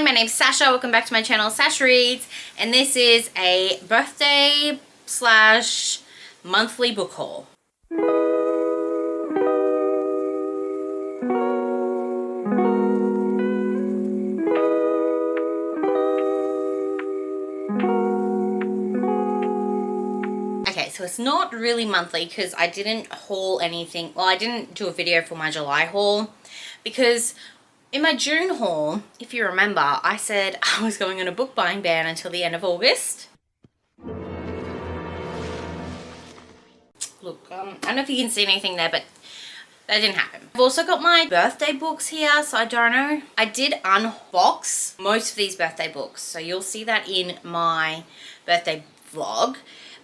my name's Sasha. Welcome back to my channel, Sasha Reads, and this is a birthday slash monthly book haul. Okay, so it's not really monthly because I didn't haul anything. Well, I didn't do a video for my July haul because in my June haul, if you remember, I said I was going on a book buying ban until the end of August. Look, I don't know if you can see anything there, but that didn't happen. I've also got my birthday books here, so I don't know. I did unbox most of these birthday books, so you'll see that in my birthday vlog,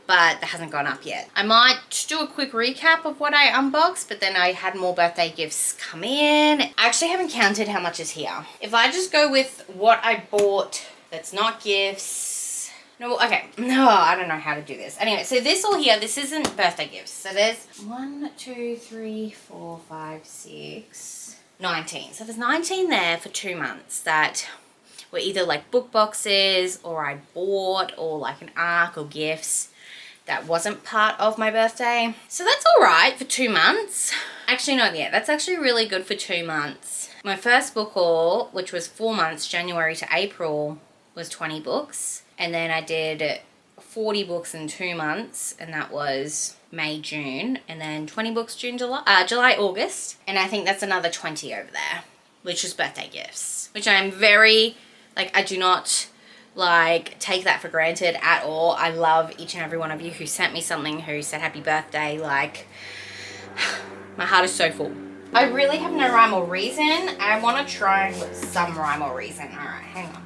but that hasn't gone up yet. I might do a quick recap of what I unboxed, but then I had more birthday gifts come in. I actually haven't counted how much is here. If I just go with what I bought that's not gifts. No, okay. No, I don't know how to do this. Anyway, so this all here, this isn't birthday gifts. So there's 1, 2, 3, 4, 5, 6, 19. So there's 19 there for 2 months that were either like book boxes or I bought or like an ARC or gifts that wasn't part of my birthday. So that's all right for 2 months. Actually, no, yeah, that's actually really good for 2 months. My first book haul, which was 4 months, January to April, was 20 books. And then I did 40 books in 2 months, and that was May, June. And then 20 books July, August. And I think that's another 20 over there, which is birthday gifts. Which I'm very, like, I do not take that for granted at all. I love each and every one of you who sent me something, who said happy birthday. Like, my heart is so full. I really have no rhyme or reason. I want to try with some rhyme or reason. All right, hang on.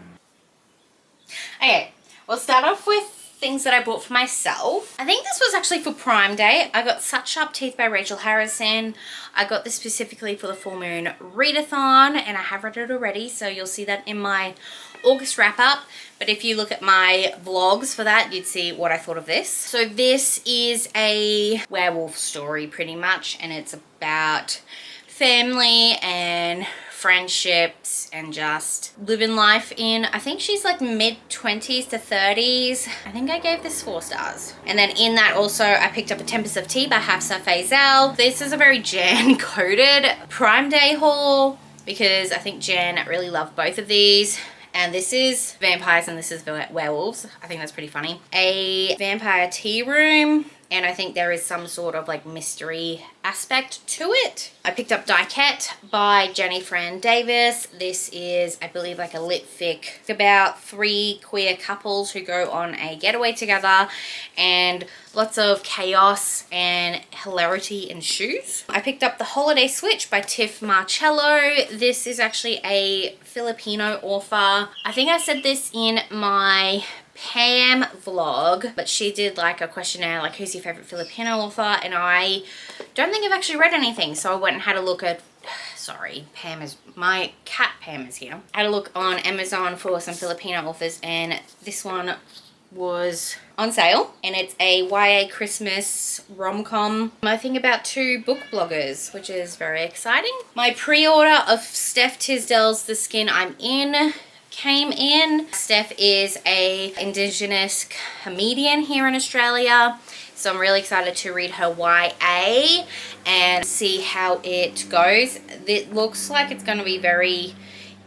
Okay, we'll start off with things that I bought for myself. I think this was actually for Prime Day. I got Such Sharp Teeth by Rachel Harrison. I got this specifically for the Full Moon Readathon, and I have read it already, so you'll see that in my August wrap up. But if you look at my vlogs for that, you'd see what I thought of this. So this is a werewolf story pretty much, and it's about family and friendships and just living life in, I think she's like mid-20s to 30s. I think I gave this 4 stars. And then in that also I picked up A Tempest of Tea by Hafsa Faisal. This is a very Jan coded Prime Day haul because I think Jan really loved both of these. And this is vampires and this is werewolves. I think that's pretty funny. A vampire tea room, and I think there is some sort of like mystery aspect to it. I picked up Diket by Jenny Fran Davis. This is, I believe, like a lit fic about 3 queer couples who go on a getaway together, and lots of chaos and hilarity ensues. I picked up The Holiday Switch by Tiff Marcello. This is actually a Filipino author. I think I said this in my Pam vlog, but she did like a questionnaire like who's your favorite Filipino author, and I don't think I've actually read anything, so I went and had a look at, sorry, Pam is, my cat Pam is here. I had a look on Amazon for some Filipino authors, and this one was on sale, and it's a YA Christmas rom-com. I think about 2 book bloggers, which is very exciting. My pre-order of Steph Tisdale's The Skin I'm In came in. Steph is a Indigenous comedian here in Australia, so I'm really excited to read her YA and see how it goes. It looks like it's going to be very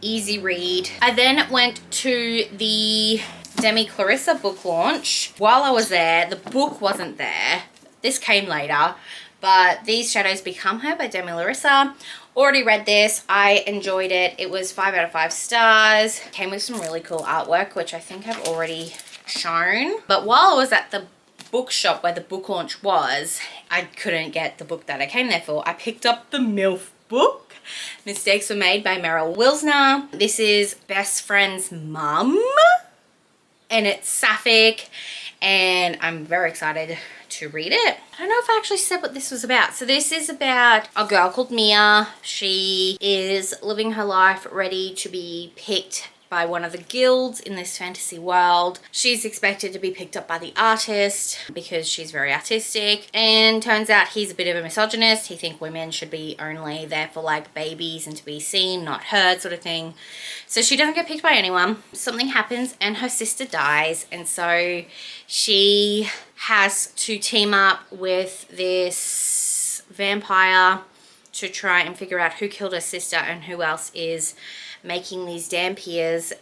easy read. I then went to the Demi Clarissa book launch. While I was there, the book wasn't there. This came later, but These Shadows Become Her by Demi Clarissa. Already read this. I enjoyed it. It was 5 out of 5 stars. Came with some really cool artwork, which I think I've already shown. But while I was at the bookshop where the book launch was, I couldn't get the book that I came there for. I picked up the MILF book, Mistakes Were Made by Meryl Wilsner. This is Best Friend's Mum, and it's sapphic, and I'm very excited to read it. I don't know if I actually said what this was about. So this is about a girl called Mia. She is living her life ready to be picked by one of the guilds in this fantasy world. She's expected to be picked up by the artist because she's very artistic, and turns out he's a bit of a misogynist. He thinks women should be only there for like babies and to be seen, not heard, sort of thing. So she doesn't get picked by anyone. Something happens and her sister dies, and so she has to team up with this vampire to try and figure out who killed her sister and who else is making these dampiers,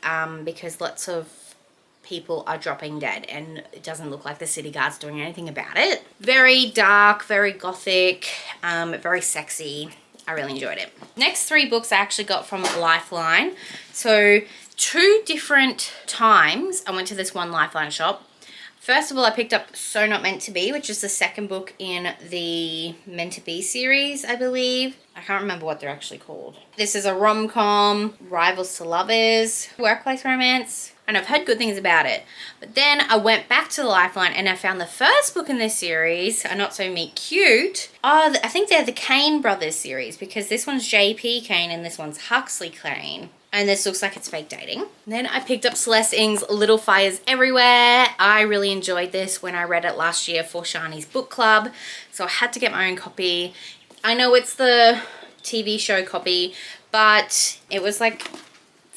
because lots of people are dropping dead and it doesn't look like the city guard's doing anything about it. Very dark, very gothic, very sexy. I really enjoyed it. Next 3 books I actually got from Lifeline. So 2 different times I went to this one Lifeline shop. First of all, I picked up So Not Meant to Be, which is the second book in the Meant to Be series, I believe. I can't remember what they're actually called. This is a rom-com, rivals to lovers, workplace romance, and I've heard good things about it. But then I went back to the Lifeline and I found the first book in this series, A Not So Meet Cute. Oh, I think they're the Kane Brothers series, because this one's J.P. Kane and this one's Huxley Kane. And this looks like it's fake dating. Then I picked up Celeste Ng's Little Fires Everywhere. I really enjoyed this when I read it last year for Shani's book club, so I had to get my own copy. I know it's the TV show copy, but it was like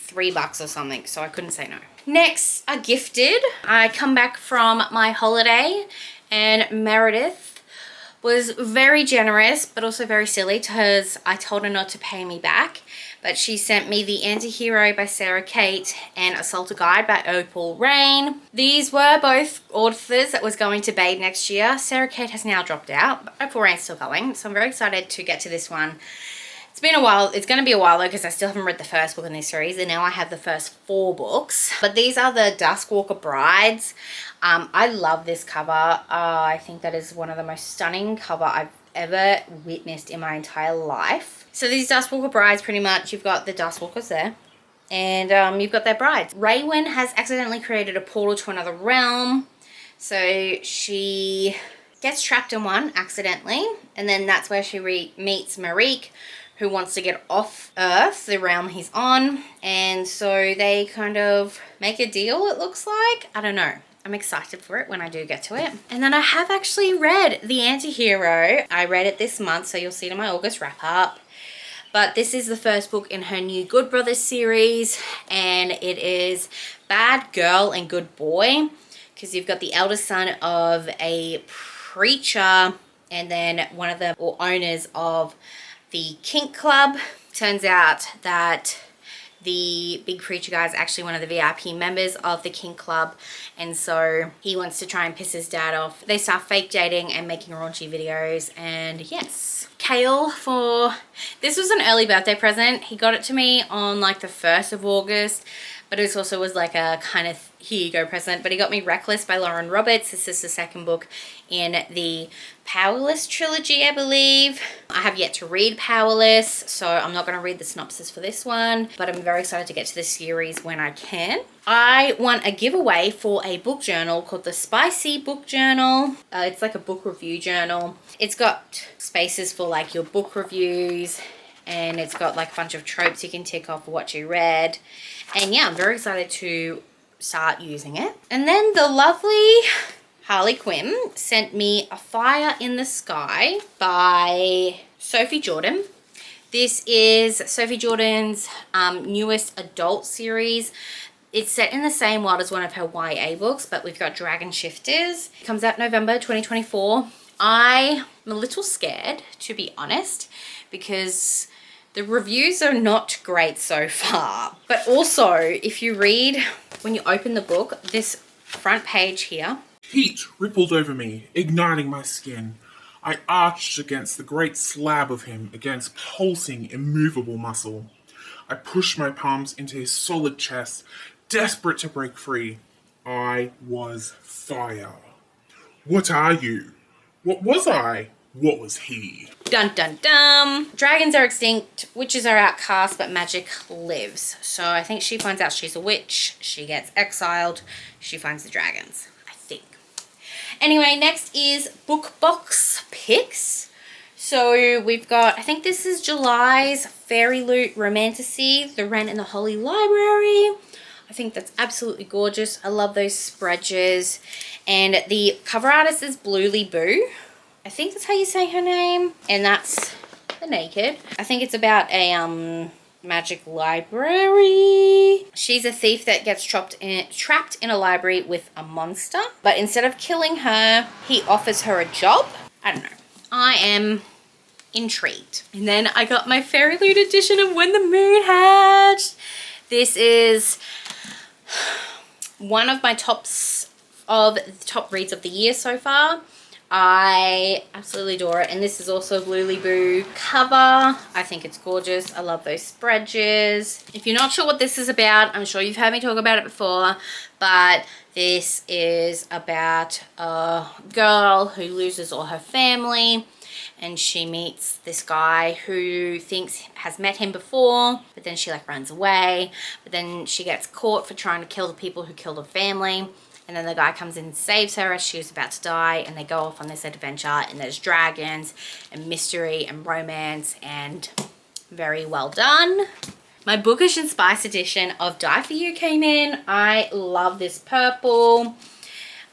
$3 or something, so I couldn't say no. Next, I gifted. I come back from my holiday and Meredith was very generous, but also very silly, because I told her not to pay me back. But she sent me The Antihero by Sarah Kate and Assault a Guide by Opal Rain. These were both authors that was going to Babe next year. Sarah Kate has now dropped out, but Opal Rain's still going. So I'm very excited to get to this one. It's been a while. It's going to be a while though, because I still haven't read the first book in this series, and now I have the first 4 books. But these are the Duskwalker Brides. I love this cover. I think that is one of the most stunning cover I've ever witnessed in my entire life. So these Dustwalker brides, pretty much, you've got the Dustwalkers there, and you've got their brides. Raywin has accidentally created a portal to another realm, so she gets trapped in one accidentally, and then that's where she meets Marique, who wants to get off Earth, the realm he's on, and so they kind of make a deal, it looks like. I don't know. I'm excited for it when I do get to it. And then I have actually read The Antihero. I read it this month, so you'll see it in my August wrap up. But this is the first book in her new Good Brothers series, and it is Bad Girl and Good Boy, because you've got the eldest son of a preacher and then one of the owners of the kink club. Turns out that the big preacher guy is actually one of the VIP members of the kink club, and so he wants to try and piss his dad off. They start fake dating and making raunchy videos, and yes. Kale this was an early birthday present. He got it to me on like the 1st of August, but it also was like a kind of here you go present. But he got me Reckless by Lauren Roberts. This is the second book in the Powerless trilogy, I believe. I have yet to read Powerless, so I'm not going to read the synopsis for this one, but I'm very excited to get to this series when I can. I won a giveaway for a book journal called the Spicy Book Journal. It's like a book review journal. It's got spaces for like your book reviews, and it's got like a bunch of tropes you can tick off for what you read. And yeah, I'm very excited to start using it. And then the lovely Harley Quinn sent me A Fire in the Sky by Sophie Jordan. This is Sophie Jordan's newest adult series. It's set in the same world as one of her YA books, but we've got Dragon Shifters. It comes out November 2024. I'm a little scared, to be honest, because the reviews are not great so far. But also, if you read, when you open the book, this front page here. Heat rippled over me, igniting my skin. I arched against the great slab of him, against pulsing, immovable muscle. I pushed my palms into his solid chest, desperate to break free. I was fire. What are you? What was I? What was he? Dun dun dun. Dragons are extinct, witches are outcast, but magic lives. So I think she finds out she's a witch, she gets exiled, she finds the dragons, I think. Anyway, next is book box picks. So we've got, I think this is July's Fairy Loot Romantasy, The Wren and the Holy Library. I think that's absolutely gorgeous. I love those spreads. And the cover artist is Bluely Boo. I think that's how you say her name. And that's the naked. I think it's about a magic library. She's a thief that gets trapped in a library with a monster. But instead of killing her, he offers her a job. I don't know. I am intrigued. And then I got my Fairy Loot edition of When the Moon Hatched. This is one of my top reads of the year so far. I absolutely adore it. And this is also a Bluely Boo cover. I think it's gorgeous. I love those spreads. If you're not sure what this is about, I'm sure you've heard me talk about it before, but this is about a girl who loses all her family, and she meets this guy who has met him before, but then she like runs away, but then she gets caught for trying to kill the people who killed her family. And then the guy comes in and saves her as she was about to die, and they go off on this adventure, and there's dragons and mystery and romance, and very well done. My Bookish and Spice edition of Die For You came in. I love this purple.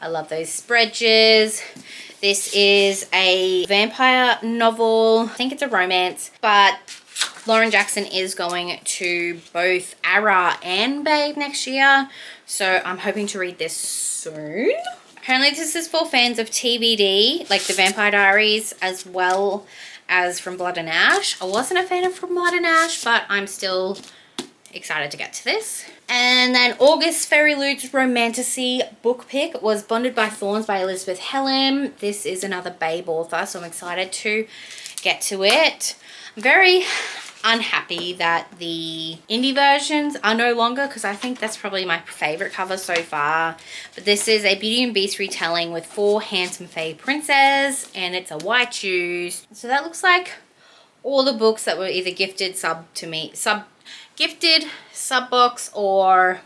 I love those spreads. This is a vampire novel. I think it's a romance, but Lauren Jackson is going to both Ara and Babe next year, so I'm hoping to read this soon. Apparently this is for fans of TBD, like the Vampire Diaries, as well as From Blood and Ash. I wasn't a fan of From Blood and Ash, but I'm still excited to get to this. And then August Fairy Loot's Romantasy book pick was Bonded by Thorns by Elizabeth Hellem. This is another Babe author, so I'm excited to get to it. I'm very unhappy that the indie versions are no longer, because I think that's probably my favorite cover so far. But this is a Beauty and Beast retelling with 4 handsome fae princes, and it's a white juice. So that looks like all the books that were either gifted sub box, or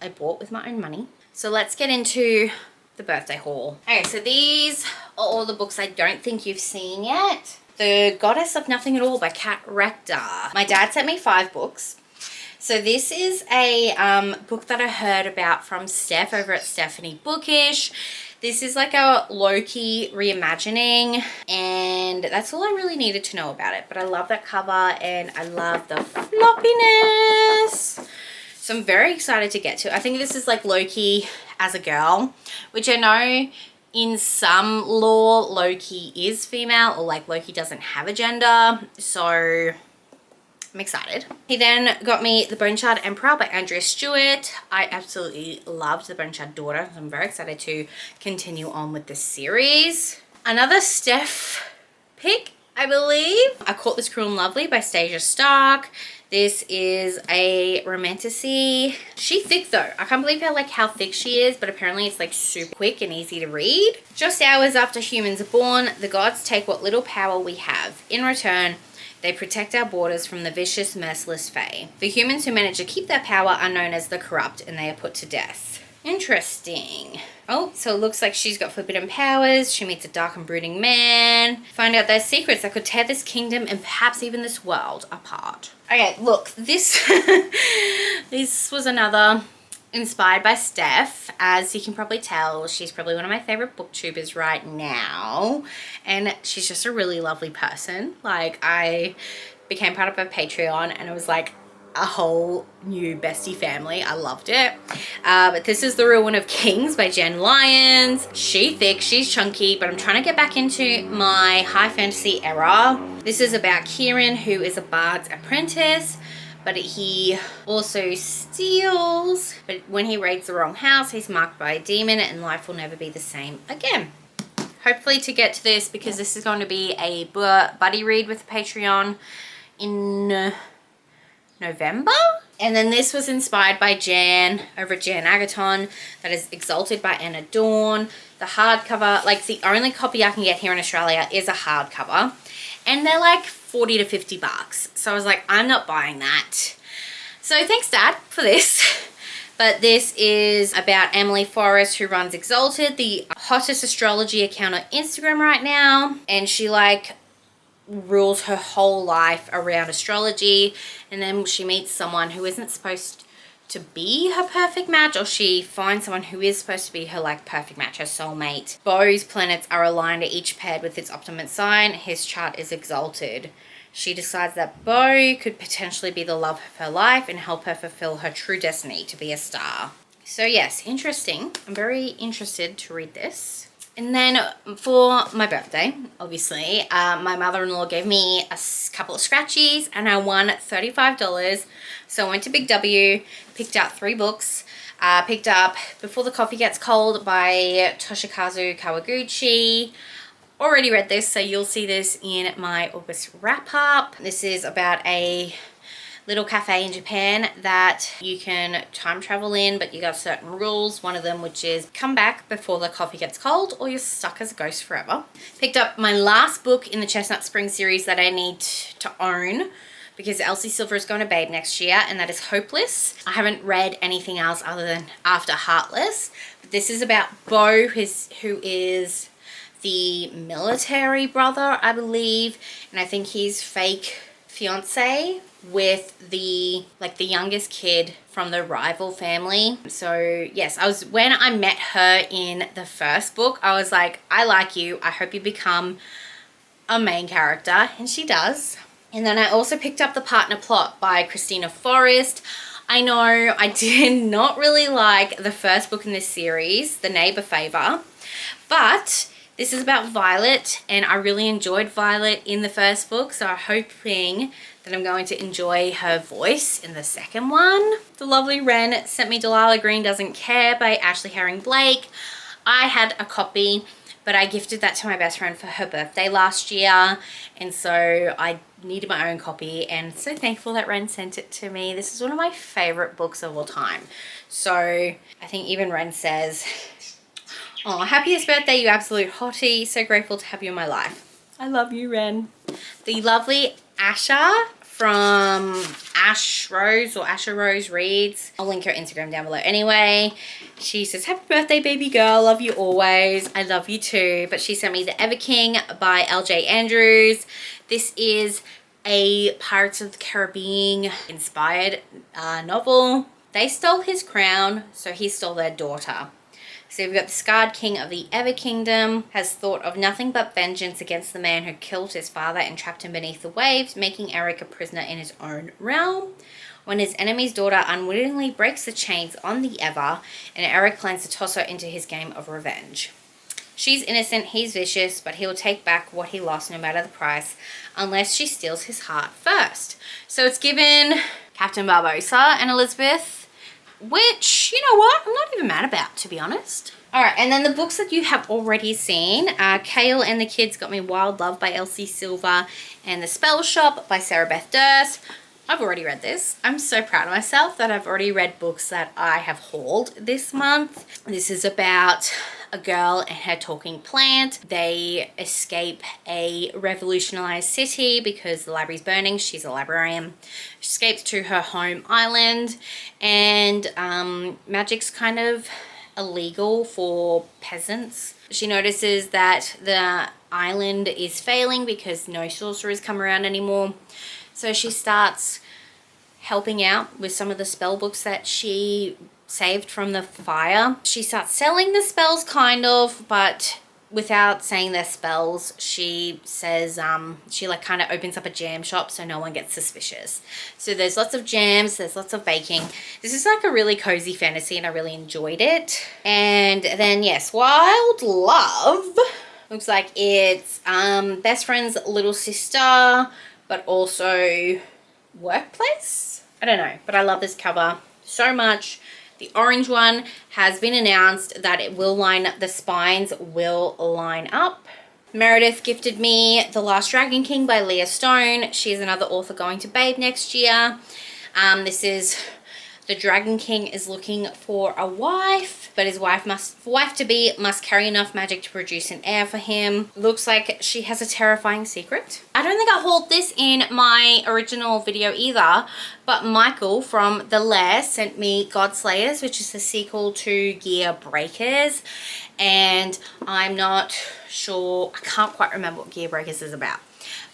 I bought with my own money. So let's get into the birthday haul. Okay, so these are all the books I don't think you've seen yet. The Goddess of Nothing at All by Kat Rector. My dad sent me 5 books. So this is a book that I heard about from Steph over at Stephanie Bookish. This is like a low-key reimagining, and that's all I really needed to know about it. But I love that cover, and I love the floppiness. So I'm very excited to get to it. I think this is like low-key as a girl, which I know in some lore Loki is female, or like Loki doesn't have a gender, so I'm excited. He then got me The Bone Shard Emperor by Andrea Stewart. I absolutely loved The Bone Shard Daughter, so I'm very excited to continue on with this series. Another Steph pick, I believe. I Caught This Cruel and Lovely by Stasia Stark. This is a romantasy. She's thick though. I can't believe how thick she is, but apparently it's like super quick and easy to read. Just hours after humans are born, the gods take what little power we have. In return, they protect our borders from the vicious, merciless fae. The humans who manage to keep their power are known as the corrupt, and they are put to death. Interesting. Oh, so it looks like she's got forbidden powers. She meets a dark and brooding man. Find out their secrets that could tear this kingdom and perhaps even this world apart. Okay, look, this was another inspired by Steph. As you can probably tell, she's probably one of my favorite booktubers right now, and she's just a really lovely person. Like, I became part of her Patreon, and it was like a whole new bestie family. I loved it. But this is The Ruin of Kings by Jen Lyons. She's thick, she's chunky, but I'm trying to get back into my high fantasy era. This is about Kieran, who is a bard's apprentice, but he also steals. But when he raids the wrong house, he's marked by a demon, and life will never be the same again. Hopefully to get to this, because this is going to be a buddy read with Patreon in November. And then this was inspired by Jan over at Jan Agaton. That is Exalted by Anna Dawn. The hardcover, like the only copy I can get here in Australia is a hardcover, and they're like 40 to 50 bucks. So I was like, I'm not buying that. So thanks, Dad, for this. But this is about Emily Forrest, who runs Exalted, the hottest astrology account on Instagram right now. And she like rules her whole life around astrology, and then she meets someone who isn't supposed to be her perfect match, or she finds someone who is supposed to be her like perfect match, her soulmate. Beau's planets are aligned, each paired with its optimate sign. His chart is exalted. She decides that Beau could potentially be the love of her life and help her fulfill her true destiny to be a star. So yes, interesting. I'm very interested to read this. And then for my birthday, obviously, my mother-in-law gave me a couple of scratchies and I won $35. So I went to Big W, picked up 3 books. Picked up Before the Coffee Gets Cold by Toshikazu Kawaguchi. Already read this, so you'll see this in my August wrap-up. This is about a little cafe in Japan that you can time travel in, but you got certain rules. One of them which is come back before the coffee gets cold or you're stuck as a ghost forever. Picked up my last book in the Chestnut Spring series that I need to own because Elsie Silver is going to Babe next year, and that is Hopeless. I haven't read anything else other than After Heartless, but this is about Beau, who is the military brother, I believe, and I think he's fake fiance with the youngest kid from the rival family. So yes, when I met her in the first book, I was like, I like you, I hope you become a main character, and she does. And then I also picked up The Partner Plot by Christina Forrest. I know I did not really like the first book in this series, The Neighbor Favor, but this is about Violet, and I really enjoyed Violet in the first book, so I'm hoping that I'm going to enjoy her voice in the second one. The lovely Wren sent me Delilah Green Doesn't Care by Ashley Herring Blake. I had a copy, but I gifted that to my best friend for her birthday last year, and so I needed my own copy, and so thankful that Wren sent it to me. This is one of my favorite books of all time. So I think even Wren says, oh, happiest birthday, you absolute hottie. So grateful to have you in my life. I love you, Wren. The lovely Asha from Ash Rose or Asha Rose Reads. I'll link her Instagram down below anyway. She says, happy birthday, baby girl. Love you always. I love you too. But she sent me The Ever King by LJ Andrews. This is a Pirates of the Caribbean inspired novel. They stole his crown, so he stole their daughter. So we've got the scarred king of the Ever Kingdom, has thought of nothing but vengeance against the man who killed his father and trapped him beneath the waves, making Eric a prisoner in his own realm. When his enemy's daughter unwittingly breaks the chains on the Ever, and Eric plans to toss her into his game of revenge. She's innocent, he's vicious, but he'll take back what he lost no matter the price, unless she steals his heart first. So it's given Captain Barbossa and Elizabeth, which, you know what, I'm not even mad about, to be honest. Alright, and then the books that you have already seen, Kale and the Kids Got Me Wild Love by Elsie Silver, and The Spell Shop by Sarah Beth Durst. I've already read this. I'm so proud of myself that I've already read books that I have hauled this month. This is about a girl and her talking plant. They escape a revolutionized city because the library's burning. She's a librarian. She escapes to her home island, and magic's kind of illegal for peasants. She notices that the island is failing because no sorcerers come around anymore. So she starts helping out with some of the spell books that she saved from the fire. She starts selling the spells kind of, but without saying their spells. She says she like kind of opens up a jam shop so no one gets suspicious. So there's lots of jams, there's lots of baking. This is like a really cozy fantasy and I really enjoyed it. And then yes, Wild Love looks like it's best friend's little sister, but also workplace. I don't know, but I love this cover so much. The orange one has been announced that it will line up, the spines will line up. Meredith gifted me The Last Dragon King by Leah Stone. She's another author going to Babe next year. This is the Dragon King is looking for a wife, but his wife must carry enough magic to produce an heir for him. Looks like she has a terrifying secret. I don't think I hauled this in my original video either, but Michael from The Lair sent me Godslayers, which is the sequel to Gear Breakers, and I'm not sure, I can't quite remember what Gear Breakers is about.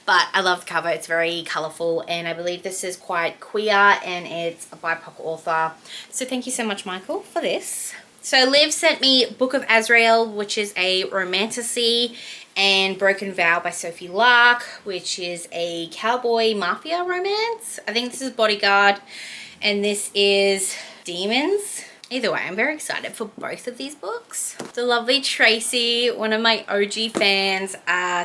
but I love the cover. It's very colourful, and I believe this is quite queer, and it's a BIPOC author. So thank you so much, Michael, for this. So Liv sent me Book of Azrael, which is a romantasy, and Broken Vow by Sophie Lark, which is a cowboy mafia romance. I think this is Bodyguard, and this is Demons. Either way, I'm very excited for both of these books. The lovely Tracy, one of my OG fans,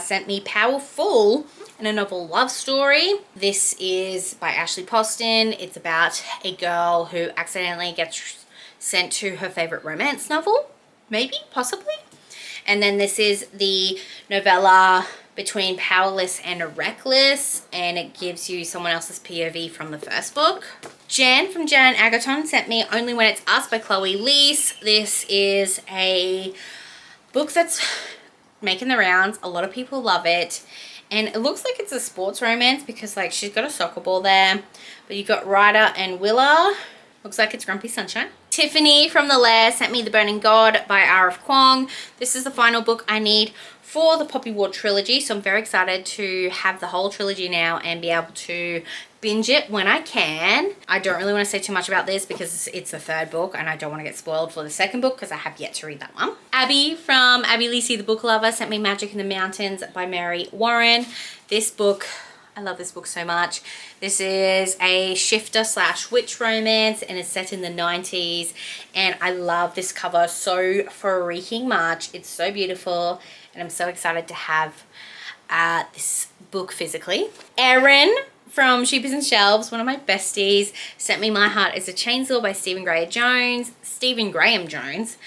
sent me Powerful and a novel love story. This is by Ashley Poston. It's about a girl who accidentally gets sent to her favorite romance novel. Maybe, possibly. And then this is the novella Between Powerless and Reckless, and it gives you someone else's POV from the first book. Jan from Jan Agaton sent me Only When It's Us by Chloe Leese. This is a book that's making the rounds. A lot of people love it. And it looks like it's a sports romance because like she's got a soccer ball there. But you've got Ryder and Willa. Looks like it's Grumpy Sunshine. Tiffany from The Lair sent me The Burning God by R.F. Kuang. This is the final book I need for the Poppy War trilogy, so I'm very excited to have the whole trilogy now and be able to binge it when I can. I don't really want to say too much about this because it's the third book and I don't want to get spoiled for the second book because I have yet to read that one. Abby from Abby Lisi the Book Lover sent me Magic in the Mountains by Mary Warren. This book, I love this book so much. This is a shifter / witch romance and it's set in the 90s, and I love this cover so freaking much. It's so beautiful and I'm so excited to have this book physically. Erin from Sheepers and Shelves, one of my besties, sent me My Heart is a Chainsaw by Stephen Graham Jones.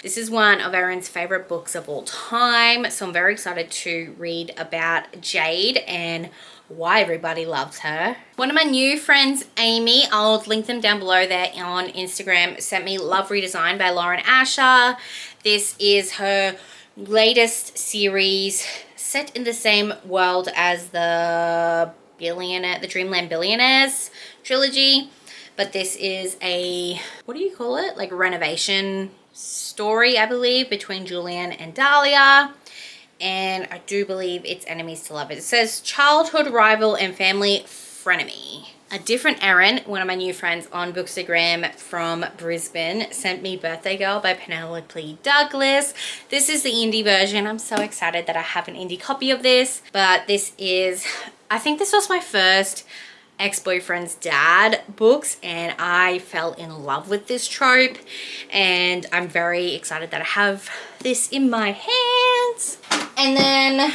This is one of Erin's favorite books of all time, so I'm very excited to read about Jade and why everybody loves her. One of my new friends, Amy, I'll link them down below there on Instagram, sent me Love Redesign by Lauren Asher. This is her latest series set in the same world as the Dreamland Billionaires trilogy, but this is a, what do you call it? Like a renovation story, I believe, between Julian and Dahlia. And I do believe it's enemies to lovers. It says childhood rival and family frenemy. A different Erin, one of my new friends on Bookstagram from Brisbane, sent me Birthday Girl by Penelope Douglas. This is the indie version. I'm so excited that I have an indie copy of this. But this is, I think this was my first ex-boyfriend's dad books, and I fell in love with this trope, and I'm very excited that I have this in my hands. And then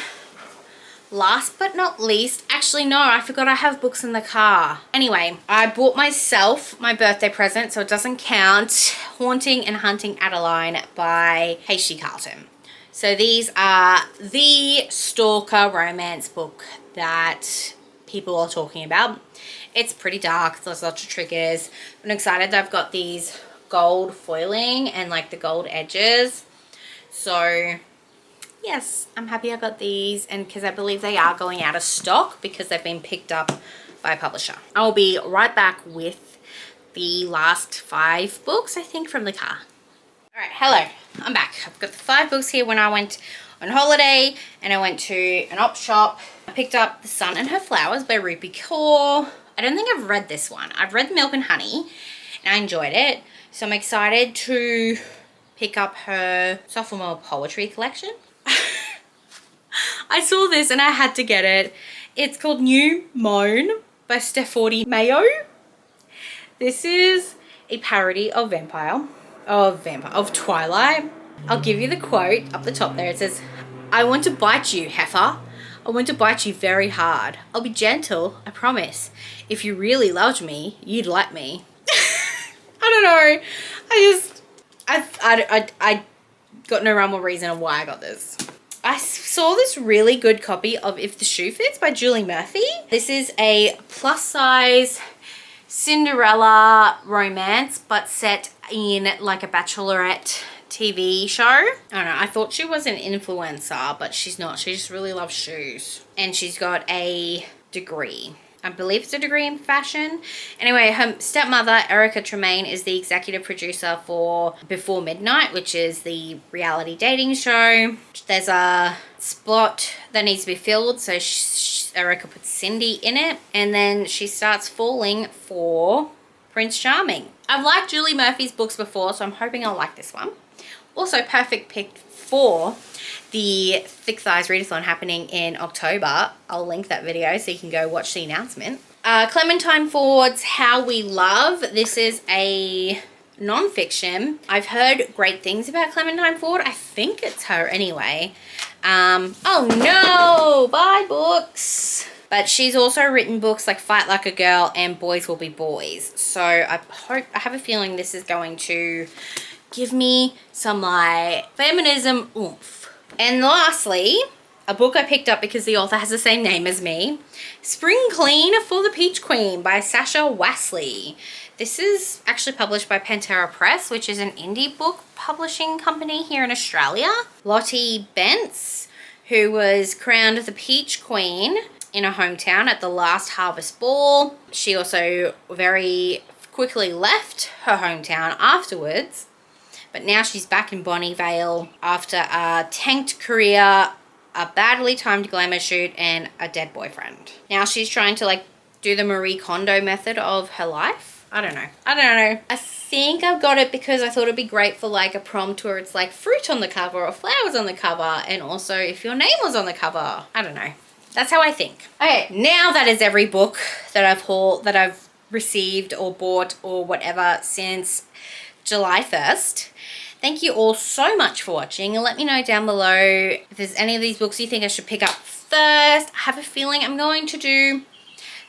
last but not least, actually no, I forgot I have books in the car. Anyway, I bought myself my birthday present, so it doesn't count, Haunting and Hunting Adeline by H.G. Carlton. So these are the stalker romance book that people are talking about. It's pretty dark, there's lots of triggers. I'm excited that I've got these gold foiling and like the gold edges. So yes, I'm happy I got these, and because I believe they are going out of stock because they've been picked up by a publisher. I'll be right back with the last 5 books, I think, from the car. All right, hello, I'm back. I've got the 5 books here. When I went on holiday and I went to an op shop, I picked up The Sun and Her Flowers by Rupi Kaur. I don't think I've read this one. I've read Milk and Honey and I enjoyed it. So I'm excited to pick up her sophomore poetry collection. I saw this and I had to get it. It's called New Moan by Steffordi Mayo. This is a parody of Twilight. I'll give you the quote up the top there. It says, "I want to bite you, heifer. I want to bite you very hard. I'll be gentle, I promise. If you really loved me, you'd like me." I don't know. I got no rhyme or reason on why I got this. I saw this really good copy of If the Shoe Fits by Julie Murphy. This is a plus size Cinderella romance, but set in like a bachelorette TV show. I don't know, I thought she was an influencer, but she's not. She just really loves shoes. And she's got a degree. I believe it's a degree in fashion. Anyway, her stepmother, Erica Tremaine, is the executive producer for Before Midnight, which is the reality dating show. There's a spot that needs to be filled, so Erica puts Cindy in it, and then she starts falling for Prince Charming. I've liked Julie Murphy's books before, so I'm hoping I'll like this one. Also, perfect pick for the Thick Thighs Readathon happening in October. I'll link that video so you can go watch the announcement. Clementine Ford's How We Love. This is a non-fiction. I've heard great things about Clementine Ford. I think it's her anyway. Oh no, bye books. But she's also written books like Fight Like a Girl and Boys Will Be Boys. So I have a feeling this is going to give me some like feminism oomph. And lastly, a book I picked up because the author has the same name as me, Spring Clean for the Peach Queen by Sasha Wesley. This is actually published by Pantera Press, which is an indie book publishing company here in Australia. Lottie Bentz, who was crowned the Peach Queen in her hometown at the last Harvest Ball. She also very quickly left her hometown afterwards. But now she's back in Bonnie Vale after a tanked career, a badly timed glamour shoot, and a dead boyfriend. Now she's trying to like do the Marie Kondo method of her life. I don't know. I think I've got it because I thought it'd be great for like a prompt where it's like fruit on the cover or flowers on the cover, and also if your name was on the cover. I don't know. That's how I think. Okay, now that is every book that I've received or bought or whatever since July 1st. Thank you all so much for watching, and let me know down below if there's any of these books you think I should pick up first. I have a feeling I'm going to do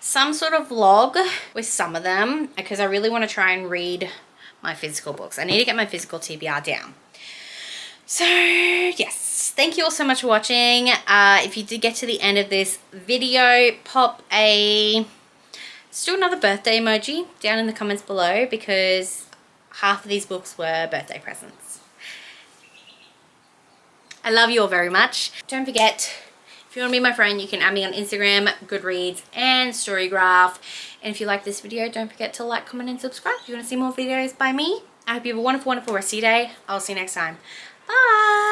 some sort of vlog with some of them because I really want to try and read my physical books. I need to get my physical TBR down. So yes, thank you all so much for watching. If you did get to the end of this video, let's do another birthday emoji down in the comments below because half of these books were birthday presents. I love you all very much. Don't forget, if you want to be my friend, you can add me on Instagram, Goodreads, and Storygraph. And if you like this video, don't forget to like, comment, and subscribe if you want to see more videos by me. I hope you have a wonderful, wonderful rest of your day. I'll see you next time. Bye!